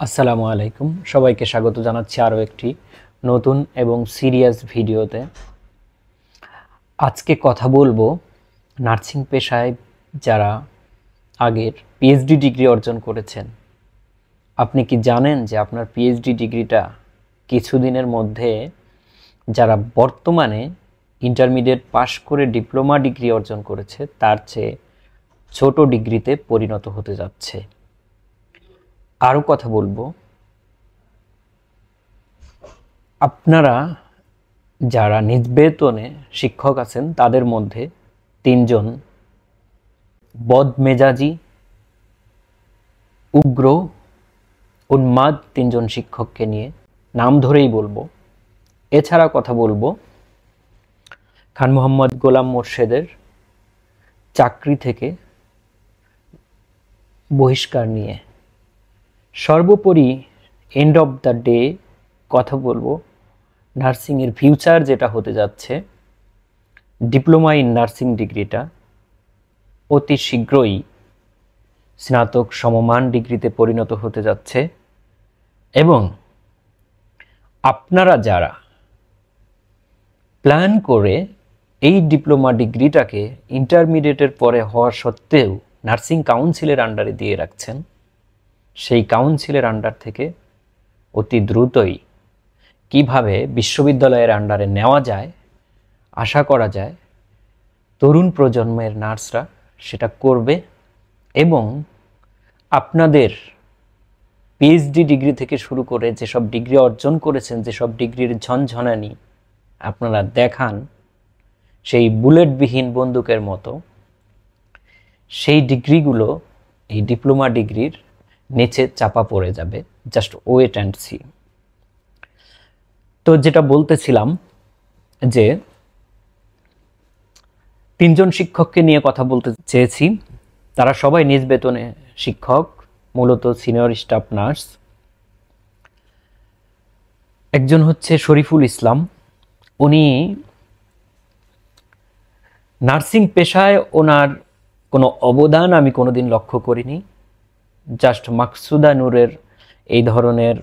আসসালামু আলাইকুম, সবাইকে স্বাগত জানাচ্ছি আরও একটি নতুন এবং সিরিয়াস ভিডিওতে। আজকে কথা বলবো নার্সিং পেশায় যারা আগের পিএইচডি ডিগ্রি অর্জন করেছেন। আপনি কি জানেন যে আপনার পিএইচডি ডিগ্রিটা কিছুদিনের মধ্যে যারা বর্তমানে ইন্টারমিডিয়েট পাশ করে ডিপ্লোমা ডিগ্রি অর্জন করেছে তার চেয়ে ছোট ডিগ্রিতে পরিণত হতে যাচ্ছে। আরও কথা বলবো, আপনারা যারা নিজ বেতনে শিক্ষক আছেন তাদের মধ্যে 3 জন বদমেজাজি, উগ্র, উন্মাদ 3 জন শিক্ষককে নিয়ে নাম ধরেই বলবো। এছাড়া কথা বলবো খান মোহাম্মদ গোলাম মোর্শেদের চাকরি থেকে বহিষ্কার নিয়ে। সর্বোপরি এন্ড অফ দ্য ডে কথা বলবো নার্সিংয়ের ফিউচার যেটা হতে যাচ্ছে, ডিপ্লোমা ইন নার্সিং ডিগ্রিটা অতি শীঘ্রই স্নাতক সমমান ডিগ্রিতে পরিণত হতে যাচ্ছে। এবং আপনারা যারা প্ল্যান করে এই ডিপ্লোমা ডিগ্রিটাকে ইন্টারমিডিয়েটের পরে হওয়া সত্ত্বেও নার্সিং কাউন্সিলের আন্ডারে দিয়ে রাখছেন, সেই কাউন্সিলের আন্ডার থেকে অতি দ্রুতই কিভাবে বিশ্ববিদ্যালয়ের আন্ডারে নেওয়া যায়, আশা করা যায় তরুণ প্রজন্মের নার্সরা সেটা করবে। এবং আপনাদের পিএইচডি ডিগ্রি থেকে শুরু করে যেসব ডিগ্রি অর্জন করেছেন, যেসব ডিগ্রির ঝনঝনানি আপনারা দেখান সেই বুলেটবিহীন বন্দুকের মতো, সেই ডিগ্রিগুলো এই ডিপ্লোমা ডিগ্রির নিচে চাপা পড়ে যাবে। Just wait and see. তো যেটা বলতেছিলাম যে 3 জন শিক্ষককে নিয়ে কথা বলতে চেয়েছি। তারা সবাই নিজ বেতনে শিক্ষক, মূলত সিনিয়র স্টাফ নার্স। একজন হচ্ছে শরীফুল ইসলাম, উনি নার্সিং পেশায় ওনার কোনো অবদান আমি কোনোদিন লক্ষ্য করিনি। জাস্ট মাকসুদা নূরের এই ধরনের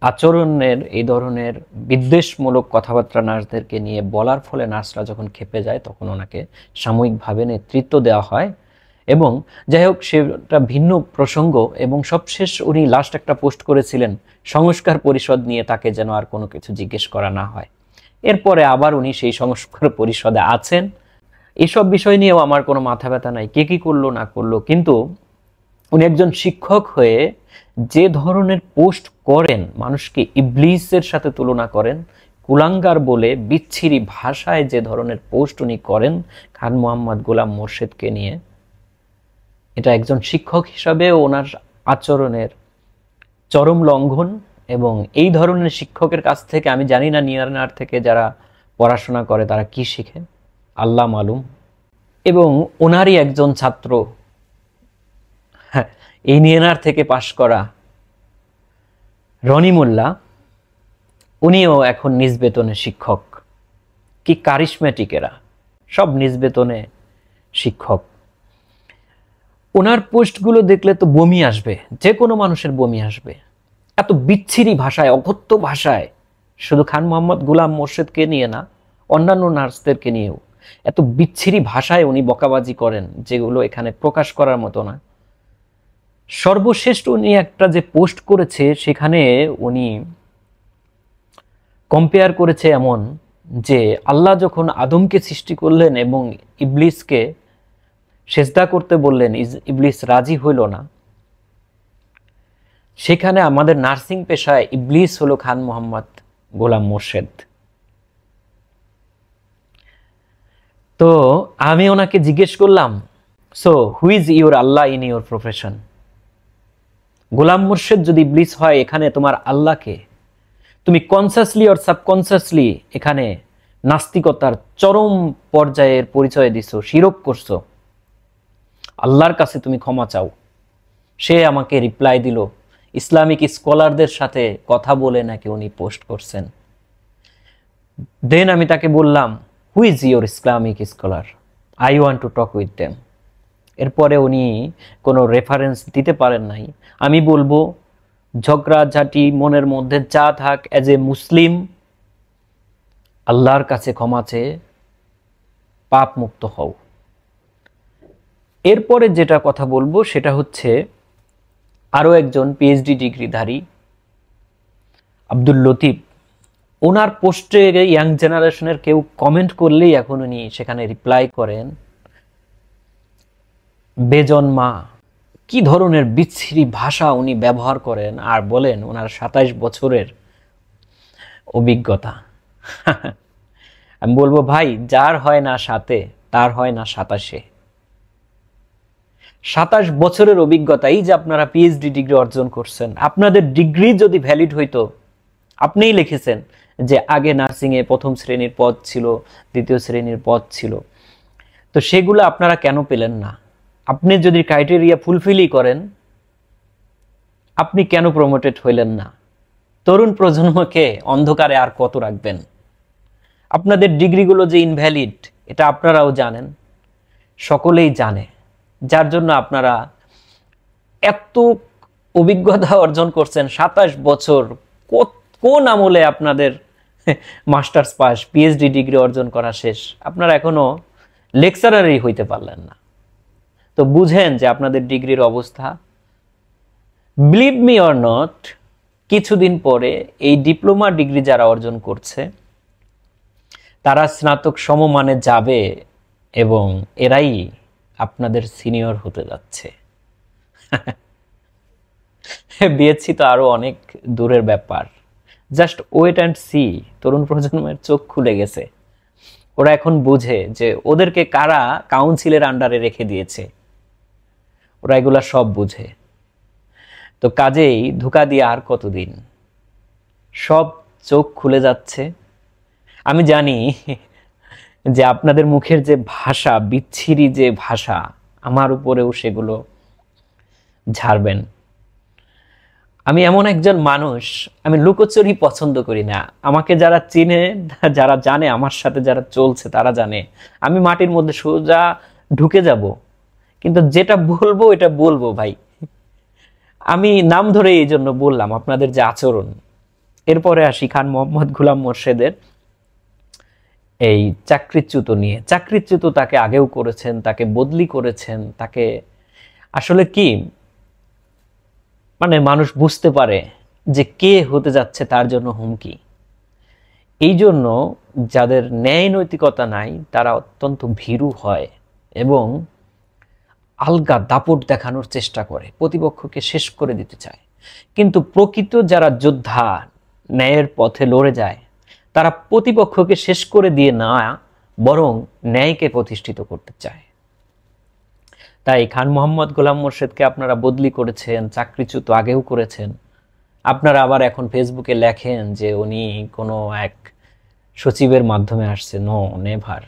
আচরণের, এই ধরনের বিদ্বেষমূলক কথাবার্তা নার্সদেরকে নিয়ে বলার ফলে নার্সরা যখন খেপে যায় তখন ওনাকে সাময়িকভাবে নেতৃত্ব দেওয়া হয়। এবং যাই হোক, সেটা ভিন্ন প্রসঙ্গ। এবং সবশেষ উনি লাস্ট একটা পোস্ট করেছিলেন সংস্কার পরিষদ নিয়ে, তাকে যেন আর কোনো কিছু জিজ্ঞেস করা না হয়। এরপরে আবার উনি সেই সংস্কার পরিষদে আছেন। এসব বিষয় নিয়েও আমার কোনো মাথা ব্যথা নাই, কে কী করলো না করলো, কিন্তু উনি একজন শিক্ষক হয়ে যে ধরনের পোস্ট করেন, মানুষকে ইবলিসের সাথে তুলনা করেন, কুলাঙ্গার বলে বিচ্ছিরি ভাষায় যে ধরনের পোস্ট উনি করেন খান মোহাম্মদ গোলাম মোর্শেদকে নিয়ে, এটা একজন শিক্ষক হিসাবে ওনার আচরণের চরম লঙ্ঘন। এবং এই ধরনের শিক্ষকের কাছ থেকে আমি জানি না নিয়ার থেকে যারা পড়াশোনা করে তারা কি শিখে, আল্লাহ মালুম। এবং ওনারই একজন ছাত্র, এই নিয়ার থেকে পাশ করা রনি মোল্লা, উনিও এখন নিজ বেতনে শিক্ষক। কি কারিশমেটিক এরা, সব নিজ বেতনে শিক্ষক। ওনার পোস্টগুলো দেখলে তো বমি আসবে, যে কোনো মানুষের বমি আসবে। এত বিচ্ছিরি ভাষায়, অকথ্য ভাষায়, শুধু খান মোহাম্মদ গোলাম মোর্শেদকে নিয়ে না, অন্যান্য নার্সদেরকে নিয়েও এত বিচ্ছিরি ভাষায় উনি বকাবাজি করেন যেগুলো এখানে প্রকাশ করার মতো না। সর্বশেষ উনি একটা যে পোস্ট করেছে সেখানে উনি কম্পেয়ার করেছে এমন যে আল্লাহ যখন আদমকে সৃষ্টি করলেন এবং ইবলিসকে সেজদা করতে বললেন, ইবলিস রাজি হইল না, সেখানে আমাদের নার্সিং পেশায় ইবলিস হলো খান মোহাম্মদ গোলাম মোর্শেদ। তো আমি ওনাকে জিজ্ঞেস করলাম, সো হু ইজ ইউর আল্লাহ in your profession? Golam Morshed যদি ইবলিস হয়, এখানে তোমার আল্লাহকে তুমি কনসাসলি অর সাবকনসাসলি এখানে নাস্তিকতার চরম পর্যায়ের পরিচয় দিছো, শিরক করছো। আল্লাহর কাছে তুমি ক্ষমা চাও। সে আমাকে রিপ্লাই দিল, ইসলামিক স্কলারদের সাথে কথা বলে নাকি উনি পোস্ট করছেন। দেন আমি তাকে বললাম, হু is your Islamic scholar? I want to talk with them. এরপরে উনি কোনো রেফারেন্স দিতে পারেন নাই। আমি বলবো ঝগড়াঝাটি মনের মধ্যে যা থাক, এজ এ মুসলিম আল্লাহর কাছে ক্ষমা চেয়ে পাপ মুক্ত হও। এরপরে যেটা কথা বলবো সেটা হচ্ছে আরও একজন পিএইচডি ডিগ্রিধারী আব্দুল লতিফ, ওনার পোস্টে ইয়াং জেনারেশনের কেউ কমেন্ট করলেই এখন উনি সেখানে রিপ্লাই করেন বেজন্মা, কি ধরনের বিচ্ছিরি ভাষা উনি ব্যবহার করেন, আর বলেন ওনার 27 বছরের অভিজ্ঞতা। আমি বলবো ভাই, যার হয় না সাথে তার হয় না 27-এ। 27 বছরের অভিজ্ঞতা, এই যে আপনারা পিএইচডি ডিগ্রি অর্জন করছেন, আপনাদের ডিগ্রি যদি ভ্যালিড হইতো, আপনিই লিখেছেন যে আগে নার্সিংয়ে প্রথম শ্রেণীর পদ ছিল, দ্বিতীয় শ্রেণীর পদ ছিল, তো সেগুলো আপনারা কেন পেলেন না? আপনি যদি ক্রাইটেরিয়া ফুলফিলই করেন, আপনি কেন প্রমোটেড হইলেন না? তরুণ প্রজন্মকে অন্ধকারে আর কত রাখবেন? আপনাদের ডিগ্রিগুলো যে ইনভ্যালিড এটা আপনারাও জানেন, সকলেই জানে, যার জন্য আপনারা এত অভিজ্ঞতা অর্জন করছেন। 27 বছর, কোন আমলে আপনাদের মাস্টার্স পাস, পিএইচডি ডিগ্রি অর্জন করা শেষ? আপনারা এখনো লেকচারারই হইতে পারলেন না। তো বুঝেন যে আপনাদের ডিগ্রির অবস্থা। বিলিভ মি অর নট, কিছুদিন পরে এই ডিপ্লোমা ডিগ্রি যারা অর্জন করছে তারা স্নাতক সমমানে যাবে এবং এরাই আপনাদের সিনিয়র হতে যাচ্ছে। বিএসসি তো আরো অনেক দূরের ব্যাপার। Just wait and see. তরুণ প্রজন্মের চোখ খুলে গেছে, ওরা এখন বুঝে যে ওদেরকে কারা কাউন্সিলের আন্ডারে রেখে দিয়েছে, ওরা এগুলা সব বুঝে। তো কাজেই ধোঁকা দিয়ে আর কতদিন, সব চোখ খুলে যাচ্ছে। আমি জানি যে আপনাদের মুখের যে ভাষা, বিচ্ছিরি যে ভাষা, আমার উপরেও সেগুলো ঝাড়বেন। আমি এমন একজন মানুষ, আমি লুকোচুরি পছন্দ করি না। আমাকে যারা চিনে, যারা জানে, আমার সাথে যারা চলছে তারা জানে আমি মাটির মধ্যে সোজা ঢুকে যাব, কিন্তু যেটা বলবো এটা বলবো ভাই। আমি নাম ধরে এই জন্য বললাম আপনাদের যে আচরণ। এরপরে আসি খান মোহাম্মদ গোলাম মোর্শেদের এই চাকরিচ্যুত নিয়ে। চাকরিচ্যুত তাকে আগেও করেছেন, তাকে বদলি করেছেন, তাকে আসলে কি মানে মানুষ বুঝতে পারে যে কে হতে যাচ্ছে তার জন্য হুমকি। এই জন্য যাদের ন্যায় নৈতিকতা নাই তারা অত্যন্ত ভীরু হয় এবং আলগা দাপট দেখানোর চেষ্টা করে, প্রতিপক্ষকে শেষ করে দিতে চায়। কিন্তু প্রকৃত যারা যোদ্ধা, ন্যায়ের পথে লড়ে যায়, তারা প্রতিপক্ষকে শেষ করে দিয়ে না, বরং ন্যায়কে প্রতিষ্ঠিত করতে চায়। তাই খান মোহাম্মদ গোলাম মোর্শেদকে আপনারা বদলি করেছেন, চাকরিচ্যুত আগেও করেছেন। আপনারা আবার এখন ফেসবুকে লেখেন যে উনি কোনো এক সচিবের মাধ্যমে আসছে। No, never.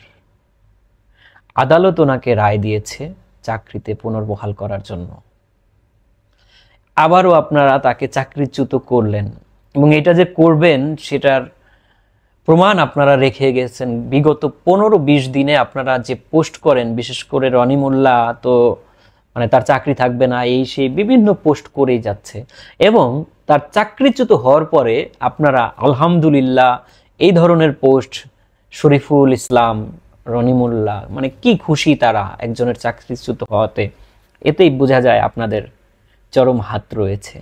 আদালত ওনাকে রায় দিয়েছে চাকরিতে পুনর্বহাল করার জন্য। আবারও আপনারা তাকে চাকরিচ্যুত করলেন এবং এটা যে করবেন সেটার প্রমাণ আপনারা রেখে গেছেন। বিগত 15-20 দিনে আপনারা যে পোস্ট করেন, বিশেষ করে রনি মোল্লা তো মানে তার চাকরি থাকবে না, এই সেই বিভিন্ন পোস্ট করেই যাচ্ছে। এবং তার চাকরিচ্যুত হওয়ার পরে আপনারা আলহামদুলিল্লাহ এই ধরনের পোস্ট, শরীফুল ইসলাম, রনি মোল্লা, মানে কি খুশি তারা একজনের চাকরিচ্যুত হওয়াতে। এতেই বোঝা যায় আপনাদের চরম হাত রয়েছে।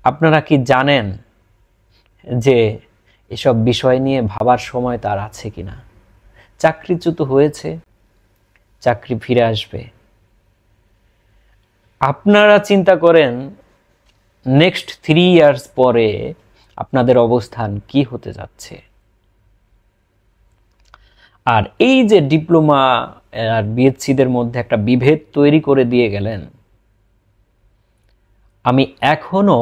আপনারা কি জানেন যে এসব বিষয় নিয়ে ভাবার সময় তার আছে কিনা? চাকরিচ্যুত হয়েছে, চাকরি ফিরে আসবে। আপনারা চিন্তা করেন নেক্সট 3 ইয়ার্স পরে আপনাদের অবস্থান কি হতে যাচ্ছে। আর এই যে ডিপ্লোমা আর বিএসসিদের মধ্যে একটা বিভেদ তৈরি করে দিয়ে গেলেন, আমি এখনো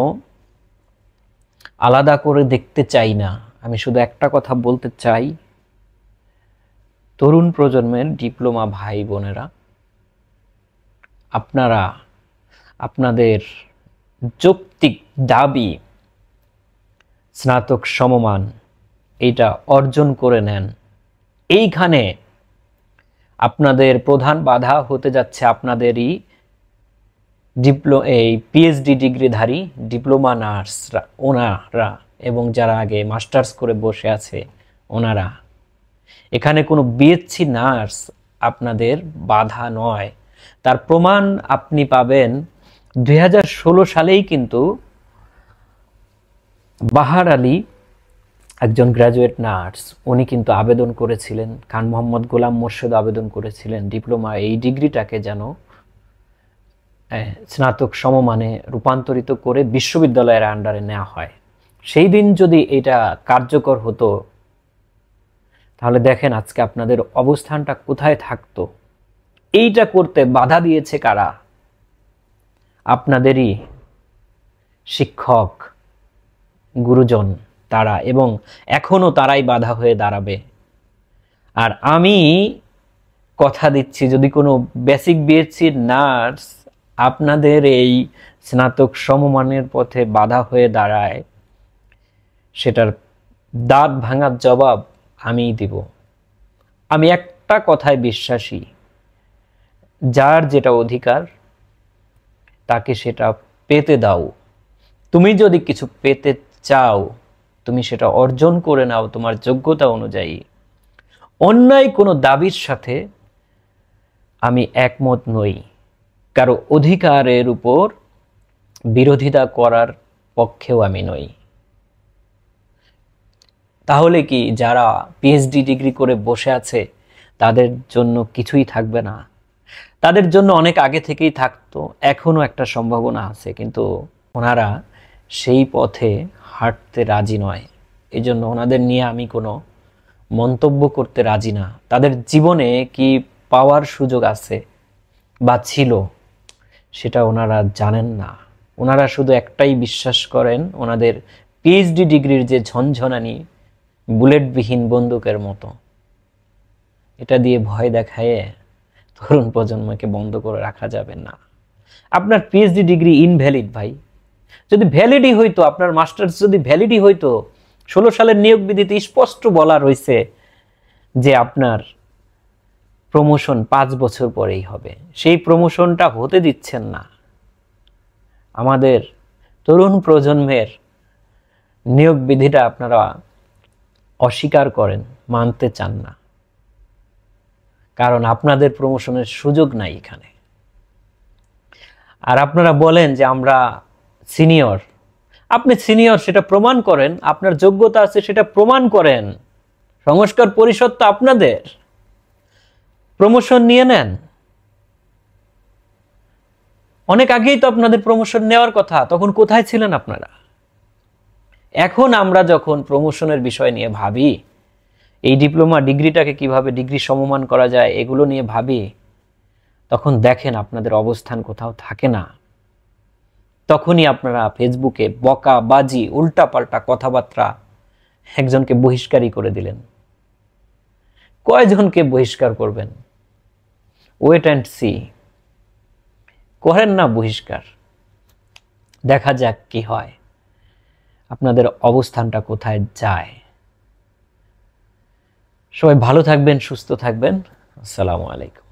আলাদা করে দেখতে চাই না। আমি শুধু একটা কথা বলতে চাই, তরুণ প্রজন্মের ডিপ্লোমা ভাই বোনেরা, আপনারা আপনাদের যৌক্তিক দাবি স্নাতক সমমান এইটা অর্জন করে নেন। এইখানে আপনাদের প্রধান বাধা হতে যাচ্ছে আপনাদেরই এই পিএইচডি ডিগ্রিধারী ডিপ্লোমা নার্সরা ওনারা এবং যারা আগে মাস্টার্স করে বসে আছে ওনারা, এখানে কোনো বিএসসি নার্স আপনাদের বাধা নয়। তার প্রমাণ আপনি পাবেন 2016 সালেই কিন্তু বাহার আলী, একজন গ্র্যাজুয়েট নার্স, উনি কিন্তু আবেদন করেছিলেন, খান মোহাম্মদ গোলাম মোর্শেদ আবেদন করেছিলেন ডিপ্লোমা এই ডিগ্রিটাকে যেন স্নাতক সমমানে রূপান্তরিত করে বিশ্ববিদ্যালয়ের আন্ডারে নেওয়া হয়। সেই দিন যদি এটা কার্যকর হতো তাহলে দেখেন আজকে আপনাদের অবস্থানটা কোথায় থাকতো। এইটা করতে বাধা দিয়েছে কারা? আপনাদেরই শিক্ষক গুরুজন তারা, এবং এখনো তারাই বাধা হয়ে দাঁড়াবে। আর আমি কথা দিচ্ছি, যদি কোনো বেসিক বিএসসির নার্স আপনাদের এই স্নাতক সমমানের পথে বাধা হয়ে দাঁড়ায়, সেটার দাঁত ভাঙার জবাব আমিই দিব। আমি একটা কথায় বিশ্বাসী, যার যেটা অধিকার তাকে সেটা পেতে দাও। তুমি যদি কিছু পেতে চাও তুমি সেটা অর্জন করে নাও তোমার যোগ্যতা অনুযায়ী। অন্যায় কোনো দাবির সাথে আমি একমত নই, কারো অধিকারের উপর বিরোধিতা করার পক্ষেও আমি নই। তাহলে কি যারা পিএইচডি ডিগ্রি করে বসে আছে তাদের জন্য কিছুই থাকবে না? তাদের জন্য অনেক আগে থেকেই থাকতো, এখনো একটা সম্ভাবনা আছে, কিন্তু ওনারা সেই পথে হাঁটতে রাজি নয়। এই জন্য ওনাদের নিয়ে আমি কোনো মন্তব্য করতে রাজি না। তাদের জীবনে কি পাওয়ার সুযোগ আছে বা ছিল সেটা ওনারা জানেন না। ওনারা শুধু একটাই বিশ্বাস করেন, ওনাদের পিএইচডি ডিগ্রির যে ঝনঝনানি বুলেটবিহীন বন্দুকের মতো, এটা দিয়ে ভয় দেখায় তরুণ প্রজন্মকে বন্ধ করে রাখা যাবে না। আপনার পিএইচডি ডিগ্রি ইনভ্যালিড ভাই। যদি ভ্যালিডই হইতো, আপনার মাস্টার্স যদি ভ্যালিডই হইতো, 16 সালের নিয়োগ বিধিতে স্পষ্ট বলা রয়েছে যে আপনার প্রমোশন 5 বছর পরেই হবে। সেই প্রমোশনটা হতে দিচ্ছেন না। আমাদের তরুণ প্রজন্মের নিয়োগ বিধিটা আপনারা অস্বীকার করেন, মানতে চান না, কারণ আপনাদের প্রমোশনের সুযোগ নাই এখানে। আর আপনারা বলেন যে আমরা সিনিয়র। আপনি সিনিয়র সেটা প্রমাণ করেন, আপনার যোগ্যতা আছে সেটা প্রমাণ করেন। সংস্কার পরিষদ তো আপনাদের, প্রমোশন নিয়ে নেন। অনেক আগেই তো আপনাদের প্রমোশন নেওয়ার কথা, তখন কোথায় ছিলেন আপনারা? এখন আমরা যখন প্রমোশনের বিষয় নিয়ে ভাবি, এই ডিপ্লোমা ডিগ্রিটাকে কিভাবে ডিগ্রি সমমান করা যায় এগুলো নিয়ে ভাবি, তখন দেখেন আপনাদের অবস্থান কোথাও থাকে না। তখনই আপনারা ফেসবুকে বকা বাজি উল্টাপাল্টা কথাবার্তা, একজনকে বহিষ্কারই করে দিলেন। কয়জনকে বহিষ্কার করবেন? Wait and see. করেন না বহিষ্কার, দেখা যাক কি হয়, আপনাদের অবস্থানটা কোথায় যায়। সবাই ভালো থাকবেন, সুস্থ থাকবেন। আসসালামু আলাইকুম।